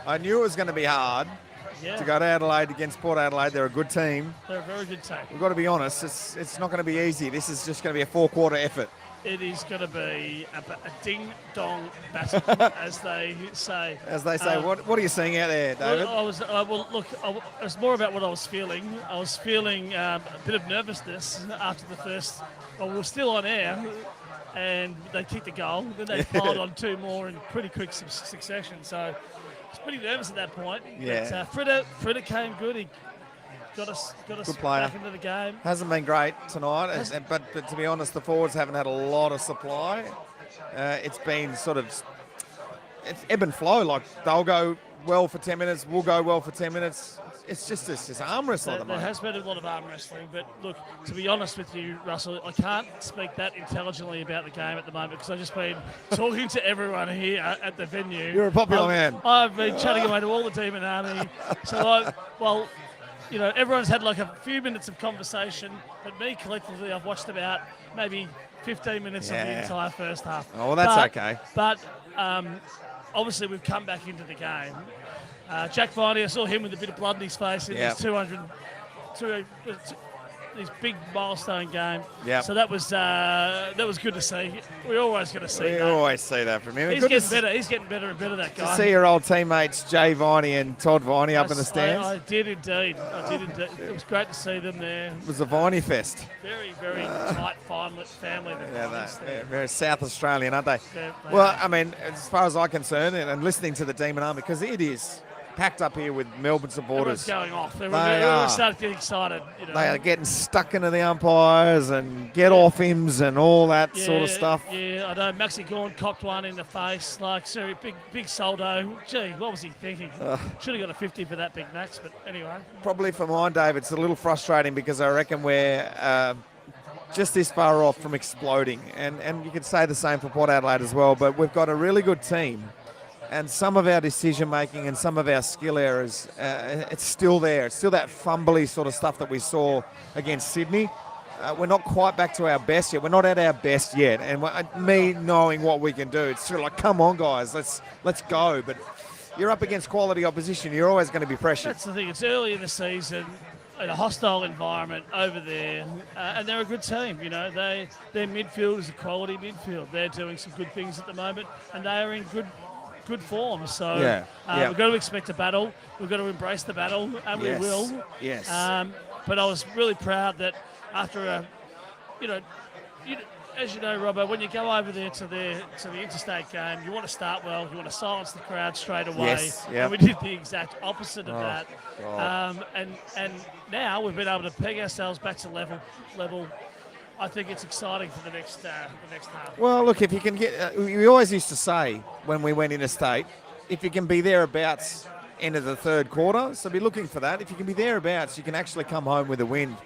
I knew it was going to be hard to go to Adelaide against Port Adelaide. They're a good team. They're a very good team. We've got to be honest, it's not going to be easy. This is just going to be a four-quarter effort. It is going to be a ding-dong battle, as they say. What are you seeing out there, David? It was more about what I was feeling. I was feeling a bit of nervousness after the first. Well, we were still on air, and they kicked a goal. Then they piled on two more in pretty quick succession. So I was pretty nervous at that point. Yeah. But Fritter came good. He got us back into the game. Hasn't been great tonight, but to be honest, the forwards haven't had a lot of supply. It's been sort of it's ebb and flow. Like they'll go well for 10 minutes, we'll go well for 10 minutes. It's just this arm wrestling at the moment. There has been a lot of arm wrestling, but look, to be honest with you, Russell, I can't speak that intelligently about the game at the moment because I've just been talking to everyone here at the venue. You're a popular man. I've been chatting away to all the Demon Army. Everyone's had like a few minutes of conversation, but me collectively, I've watched about maybe 15 minutes of the entire first half. Oh, well, that's okay. But obviously, we've come back into the game. Jack Viney, I saw him with a bit of blood in his face in his his big milestone game. Yep. So that was good to see. We're always going to see that. We always see that from him. He's getting better. He's getting better and better, that guy. To see your old teammates, Jay Viney and Todd Viney up in the stands. I did indeed. It was great to see them there. It was a Viney fest. Very, very tight family. They're South Australian, aren't they? Well, I mean, as far as I'm concerned, and listening to the Demon Army, because it is packed up here with Melbourne supporters. Everyone's going off. Everyone started getting excited. They are getting stuck into the umpires and get off hims and all that sort of stuff. Yeah, I know. Maxi Gawn copped one in the face. Like, sorry, big soldo. Gee, what was he thinking? Should have got a 50 for that big Max, but anyway. Probably for mine, Dave, it's a little frustrating because I reckon we're just this far off from exploding. And you could say the same for Port Adelaide as well, but we've got a really good team. And some of our decision-making and some of our skill errors, it's still there. It's still that fumbly sort of stuff that we saw against Sydney. We're not quite back to our best yet. We're not at our best yet. And me knowing what we can do, it's sort of like, come on, guys, let's go. But you're up against quality opposition. You're always going to be pressured. That's the thing. It's early in the season, in a hostile environment over there, and they're a good team. You know, their midfield is a quality midfield. They're doing some good things at the moment, and they are in good form. So we've got to expect a battle. We've got to embrace the battle, and we will. Yes. But I was really proud that after as you know, Robbo, when you go over there to the interstate game, you want to start well. You want to silence the crowd straight away. Yes. Yep. And we did the exact opposite of that. And now we've been able to peg ourselves back to level. I think it's exciting for the next half. Well, look, if you can get, we always used to say when we went interstate, if you can be thereabouts end of the third quarter, so be looking for that. If you can be thereabouts, you can actually come home with a win.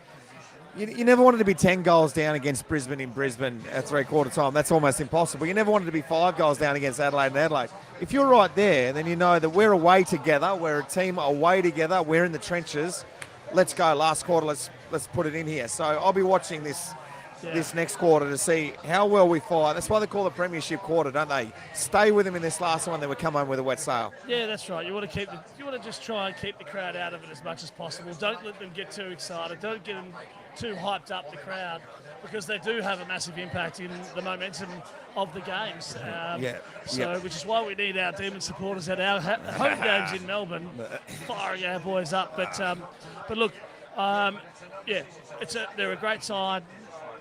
You never wanted to be 10 goals down against Brisbane in Brisbane at three-quarter time. That's almost impossible. You never wanted to be 5 goals down against Adelaide and Adelaide. If you're right there, then you know that we're away together. We're a team away together. We're in the trenches. Let's go. Last quarter, let's put it in here. So I'll be watching this next quarter to see how well we fight. That's why they call the premiership quarter, don't they? Stay with them in this last one, then we come home with a wet sail. Yeah, that's right. You want to just try and keep the crowd out of it as much as possible. Don't let them get too excited. Don't get them too hyped up, the crowd, because they do have a massive impact in the momentum of the games. Which is why we need our Demon supporters at our home games in Melbourne, firing our boys up. But look, they're a great side.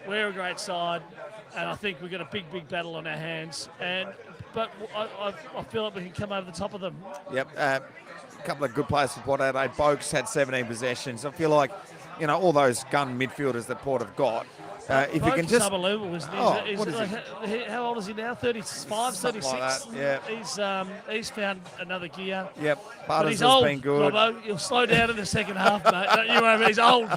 We're a great side, and I think we've got a big battle on our hands. But I feel like we can come over the top of them. Yep, a couple of good players for Port Adelaide. Boakes had 17 possessions. I feel like, all those gun midfielders that Port have got. If you can just unbelievable, isn't he? How old is he now? 35, 36. Like yeah. He's found another gear. Yep. But he's old, been good. Robbo. He'll slow down in the second half, mate. Don't you worry, he's old.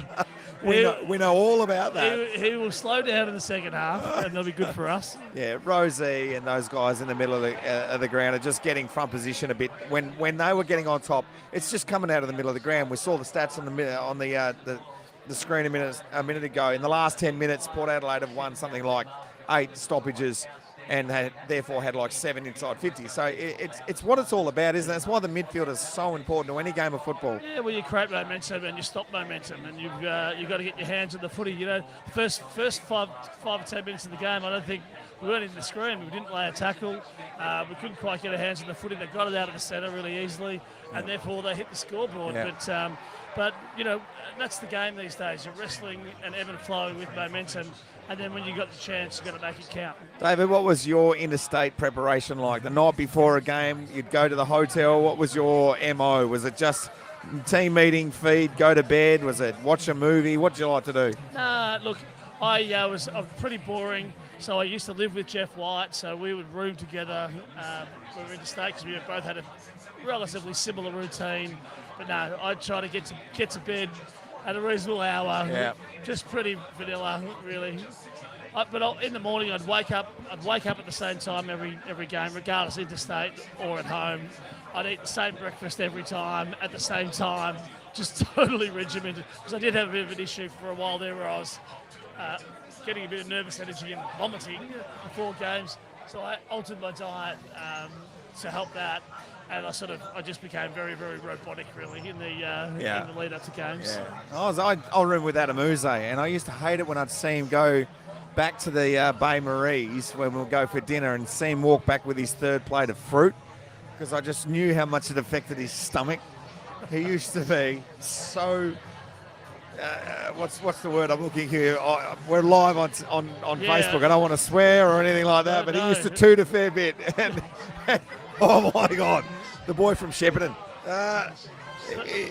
We know all about that. He will slow down in the second half, and that'll be good for us. Yeah, Rosie and those guys in the middle of the ground are just getting front position a bit. When they were getting on top, it's just coming out of the middle of the ground. We saw the stats on the screen a minute ago. In the last 10 minutes, Port Adelaide have won something like 8 stoppages. and therefore had like 7 inside 50. So it's what it's all about, isn't it? It's why the midfield is so important to any game of football. Yeah, well, you create momentum and you stop momentum, and you've got to get your hands on the footy. You know, first 5 or 10 minutes of the game, I don't think we weren't in the screen. We didn't lay a tackle. We couldn't quite get our hands on the footy. They got it out of the centre really easily, and therefore they hit the scoreboard. Yeah. But you know, that's the game these days. You're wrestling and ebb and flowing with momentum, and then when you got the chance, you've got to make it count. David, what was your interstate preparation like? The night before a game, you'd go to the hotel. What was your MO? Was it just team meeting, feed, go to bed? Was it watch a movie? What did you like to do? Nah, look, I was pretty boring. So I used to live with Jeff White, so we would room together when we were interstate because we both had a relatively similar routine. But no, I'd try to get to bed at a reasonable hour. Yeah. Just pretty vanilla, really. But in the morning, I'd wake up at the same time every game, regardless interstate or at home. I'd eat the same breakfast every time at the same time, just totally regimented. Because I did have a bit of an issue for a while there where I was getting a bit of nervous energy and vomiting before games. So I altered my diet to help that. And I just became very, very robotic, really, in the lead up to games. Yeah. I'll room with Adam Uze, and I used to hate it when I'd see him go back to the Bay Maries when we'll go for dinner and see him walk back with his third plate of fruit, because I just knew how much it affected his stomach. He used to be so... what's the word I'm looking here? We're live on Facebook. I don't want to swear or anything like that, but he used to toot a fair bit. And oh my God, the boy from Shepparton.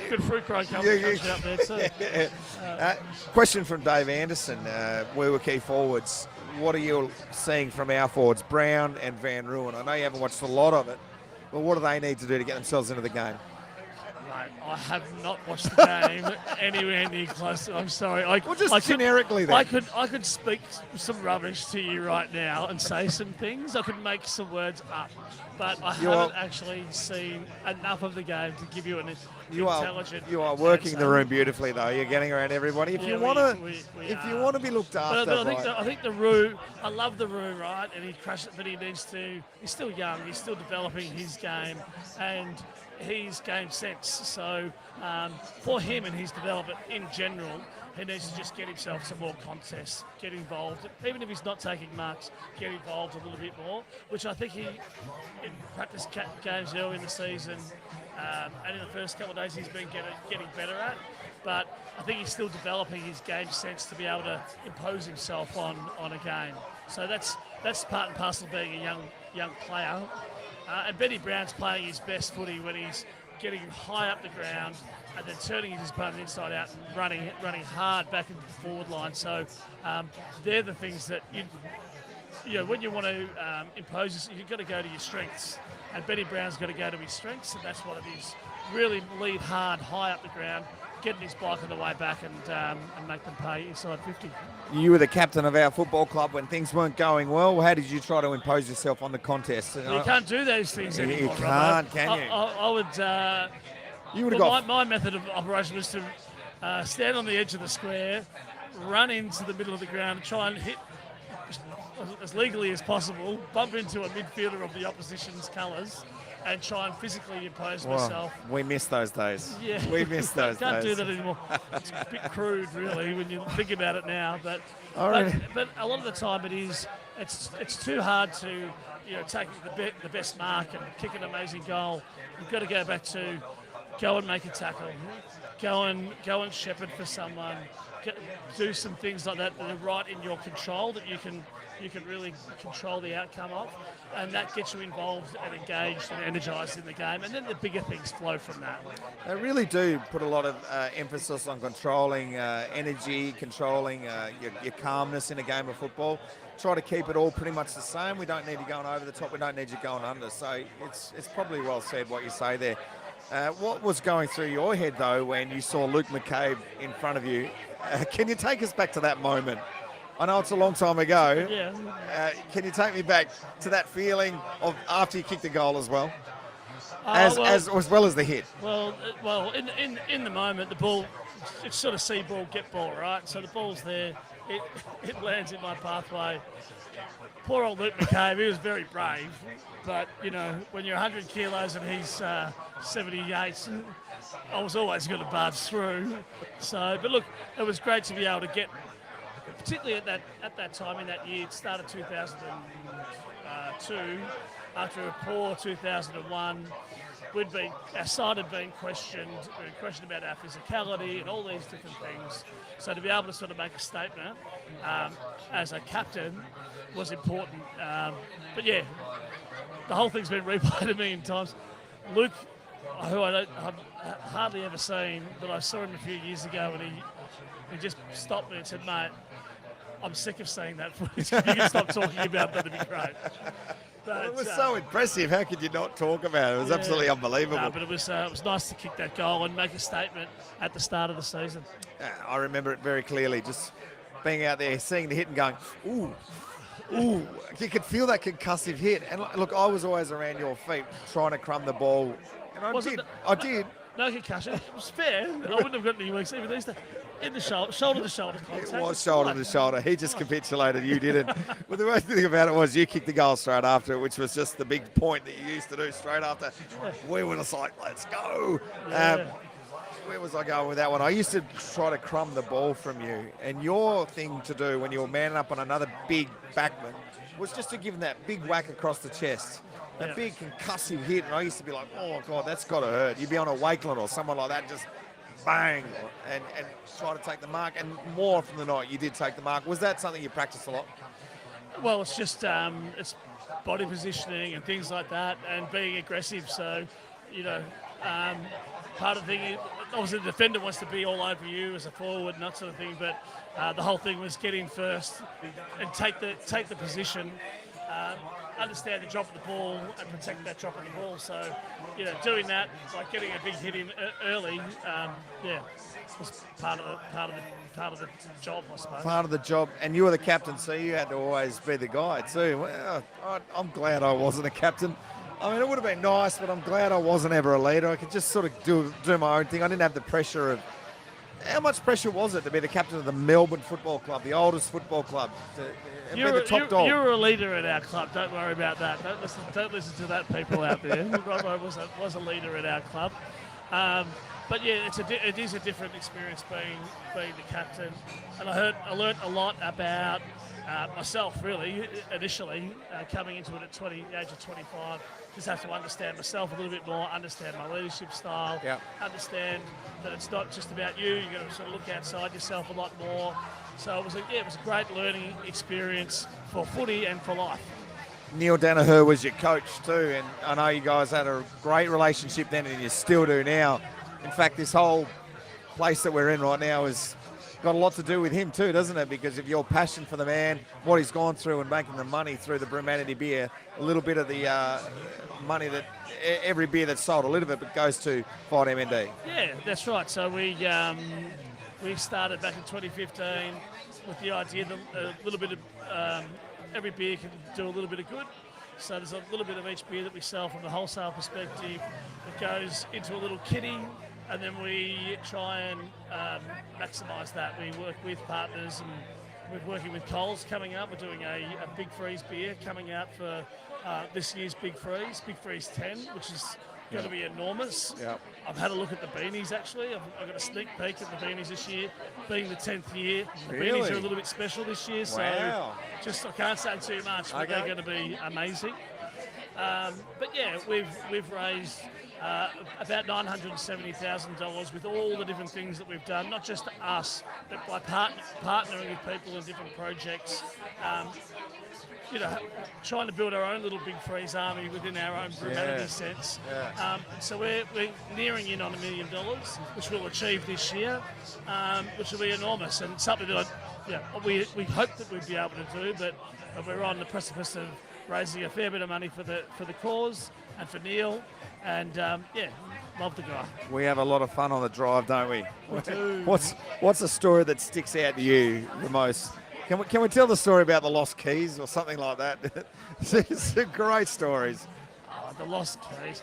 Good fruit growing company out there too. Question from Dave Anderson. We were key forwards. What are you seeing from our forwards, Brown and Van Ruin? I know you haven't watched a lot of it, but what do they need to do to get themselves into the game? Mate, I have not watched the game anywhere near close. I'm sorry. Generically then. I could speak some rubbish to you right now and say some things. I could make some words up, but I haven't actually seen enough of the game to give you an intelligent. You are working the room beautifully, though. You're getting around everybody. If you want to be looked after, but I think the Roo. I love the Roo, right? And he crushed it, but he needs to. He's still young. He's still developing his game, and his game sense. So for him and his development in general, he needs to just get himself some more contests, get involved. Even if he's not taking marks, get involved a little bit more, which I think he, in practice games early in the season and in the first couple of days, he's been getting better at. But I think he's still developing his game sense to be able to impose himself on a game. So that's part and parcel of being a young player. And Benny Brown's playing his best footy when he's getting high up the ground and then turning his opponent inside out and running hard back into the forward line. So they're the things that when you want to impose this, you've got to go to your strengths. And Benny Brown's got to go to his strengths, and that's what it is. Really lead hard, high up the ground, getting his bike on the way back and make them pay inside 50. You were the captain of our football club when things weren't going well. How did you try to impose yourself on the contest? You can't do those things anymore. You can't, Robbo. can you? I would... you would have got... My method of operation was to stand on the edge of the square, run into the middle of the ground and try and hit as legally as possible, bump into a midfielder of the opposition's colours, and try and physically impose myself. We miss those days. Yeah. We miss those days. Can't do that anymore. It's a bit crude, really, when you think about it now. But a lot of the time it's too hard to take the best mark and kick an amazing goal. You've got to go back to go and make a tackle, go and shepherd for someone, do some things like that are right in your control that you can really control the outcome of, and that gets you involved and engaged and energised in the game, and then the bigger things flow from that. They really do put a lot of emphasis on controlling energy, controlling your calmness in a game of football. Try to keep it all pretty much the same. We don't need you going over the top. We don't need you going under. So it's probably well said what you say there. What was going through your head, though, when you saw Luke McCabe in front of you? Can you take us back to that moment? I know it's a long time ago. Yeah. Can you take me back to that feeling of after you kicked the goal as well? As well as the hit? Well, in the moment, the ball, it's sort of see ball, get ball, right? So the ball's there. it lands in my pathway. Poor old Luke McCabe, he was very brave, but when you're 100 kilos and he's 78, I was always going to barge through. So, but look, it was great to be able to get, particularly at that time in that year, it started 2002, after a poor 2001. Our side had been questioned. We were questioned about our physicality and all these different things. So to be able to sort of make a statement as a captain was important. But yeah, the whole thing's been replayed a million times. Luke, who I've hardly ever seen, but I saw him a few years ago, and he just stopped me and said, "Mate, I'm sick of seeing that footage. If you can stop talking about that, it'd be great." But, it was so impressive. How could you not talk about it? It was absolutely unbelievable. No, but it was nice to kick that goal and make a statement at the start of the season. I remember it very clearly, just being out there, seeing the hit and going, ooh. You could feel that concussive hit. And look, I was always around your feet trying to crumb the ball. And I did. No concussion. It was fair. I wouldn't have got any weeks even these days. In the shoulder to shoulder contact. It was shoulder to shoulder. He just capitulated. You didn't. But the worst thing about it was you kicked the goal straight after it, which was just the big point that you used to do straight after. We were just like, let's go. Yeah. Where was I going with that one? I used to try to crumb the ball from you. And your thing to do when you were manning up on another big backman was just to give him that big whack across the chest. That big concussive hit. And I used to be like, oh, God, that's got to hurt. You'd be on a Wakeland or someone like that, just bang, and try to take the mark. And more often than not, you did take the mark. Was that something you practiced a lot? Well, it's just it's body positioning and things like that, and being aggressive. So, part of the thing, obviously the defender wants to be all over you as a forward and that sort of thing, but the whole thing was get in first and take the position, understand the drop of the ball and protect that drop of the ball. So, doing that, like getting a big hit in early, was part of the job, I suppose. Part of the job, and you were the captain, so you had to always be the guy too. Well, I'm glad I wasn't a captain. I mean, it would have been nice, but I'm glad I wasn't ever a leader. I could just sort of do my own thing. I didn't have the pressure of... How much pressure was it to be the captain of the Melbourne Football Club, the oldest football club, and be the top dog? You were a leader at our club. Don't worry about that. Don't listen to that, people out there. Robbo was a leader at our club. But yeah, it is a different experience being the captain. And I learnt a lot about myself, really, initially, coming into it at the age of 25. Just have to understand myself a little bit more, understand my leadership style, understand that it's not just about you. You've got to sort of look outside yourself a lot more. So it was a great learning experience for footy and for life. Neil Danaher was your coach too, and I know you guys had a great relationship then, and you still do now. In fact, this whole place that we're in right now has got a lot to do with him too, doesn't it? Because of your passion for the man, what he's gone through and making the money through the Brumanity beer, a little bit of the money that every beer that's sold, a little bit goes to Fight MND. Yeah, that's right. So we started back in 2015 with the idea that a little bit of every beer can do a little bit of good. So there's a little bit of each beer that we sell from the wholesale perspective. It goes into a little kitty, and then we try and maximise that. We work with partners, and we're working with Coles coming up. We're doing a Big Freeze beer coming out for this year's Big Freeze 10, which is going to be enormous. Yep. I've had a look at the beanies, actually. I've got a sneak peek at the beanies this year, being the 10th year. The Really? beanies are a little bit special this year, so Wow. I can't say too much, but they're going to be amazing. But yeah, we've raised about $970,000 with all the different things that we've done, not just us, but by partnering with people in different projects. Trying to build our own little Big Freeze army within our own Brumanity sense. Yeah. So we're nearing in on $1 million, which we'll achieve this year, which will be enormous and something that we hope that we'd be able to do, but we're on the precipice of raising a fair bit of money for the cause and for Neil, and love the guy. We have a lot of fun on the drive, don't we? We do. What's a story that sticks out to you the most? Can we tell the story about the lost keys or something like that? It's great stories. the lost keys.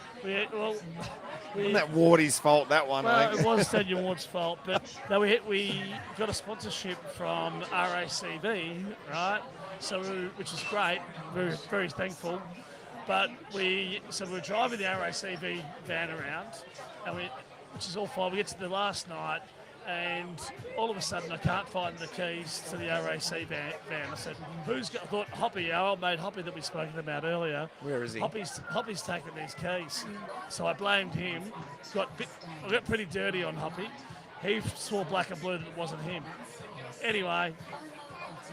Wasn't that Wardy's fault, that one, I Well, think? it was Daniel Ward's fault, but no, we got a sponsorship from RACV, right? So which is great. We're very thankful. But we're driving the RACV van around, which is all fine. We get to the last night, and all of a sudden I can't find the keys to the RAC van. I said, I thought Hoppy, our old mate Hoppy that we've spoken about earlier. Where is he? Hoppy's taken these keys. So I blamed him. I got pretty dirty on Hoppy. He swore black and blue that it wasn't him. Anyway,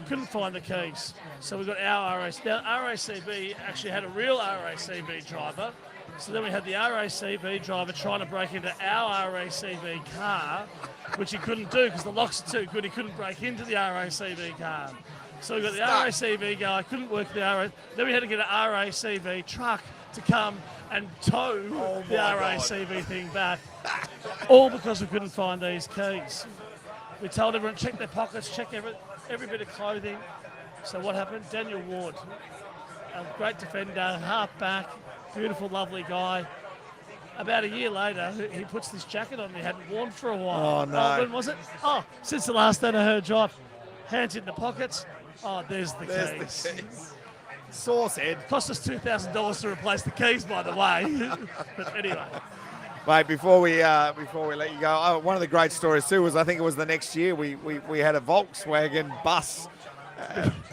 couldn't find the keys. So we got our RAC. Now, RACV actually had a real RACV driver. So then we had the RACV driver trying to break into our RACV car, which he couldn't do because the locks are too good. He couldn't break into the RACV car. So we got the RACV guy, couldn't work the RACV. Then we had to get an RACV truck to come and tow the RACV thing back. All because we couldn't find these keys. We told everyone, check their pockets, check every bit of clothing. So what happened? Daniel Ward, a great defender, half back, beautiful, lovely guy. About a year later, he puts this jacket on he hadn't worn for a while. Oh, no. When was it? Oh, since the last time I heard drive. Hands in the pockets. Oh, there's the keys. Sauce head. Cost us $2,000 to replace the keys, by the way. But anyway. Mate, before we let you go, one of the great stories too was I think it was the next year we had a Volkswagen bus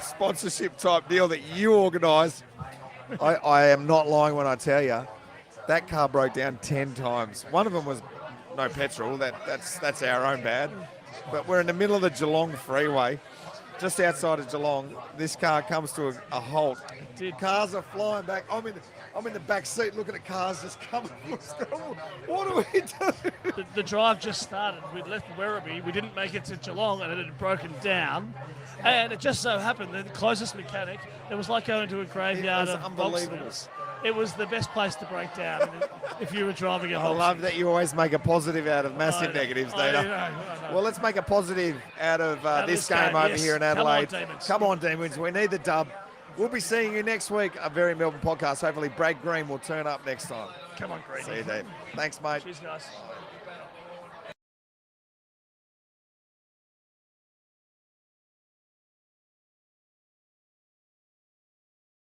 sponsorship type deal that you organised. I am not lying when I tell you that car broke down 10 times. One of them was no petrol. That's our own bad. But we're in the middle of the Geelong freeway, just outside of Geelong. This car comes to a halt. Cars are flying back. I'm in the back seat looking at cars just coming. What do we do? The drive just started. We'd left Werribee. We didn't make it to Geelong, and it had broken down. And it just so happened that the closest mechanic, it was like going to a graveyard of Volkswagens. It was the best place to break down if you were driving a Volkswagen. I love that you always make a positive out of massive negatives, Dana. I know. Well, let's make a positive out of this game over here in Adelaide. Come on, Demons. We need the dub. We'll be seeing you next week, a Very Melbourne podcast. Hopefully, Brad Green will turn up next time. Come on, Green. See you, Dave. Thanks, mate. Cheers, guys.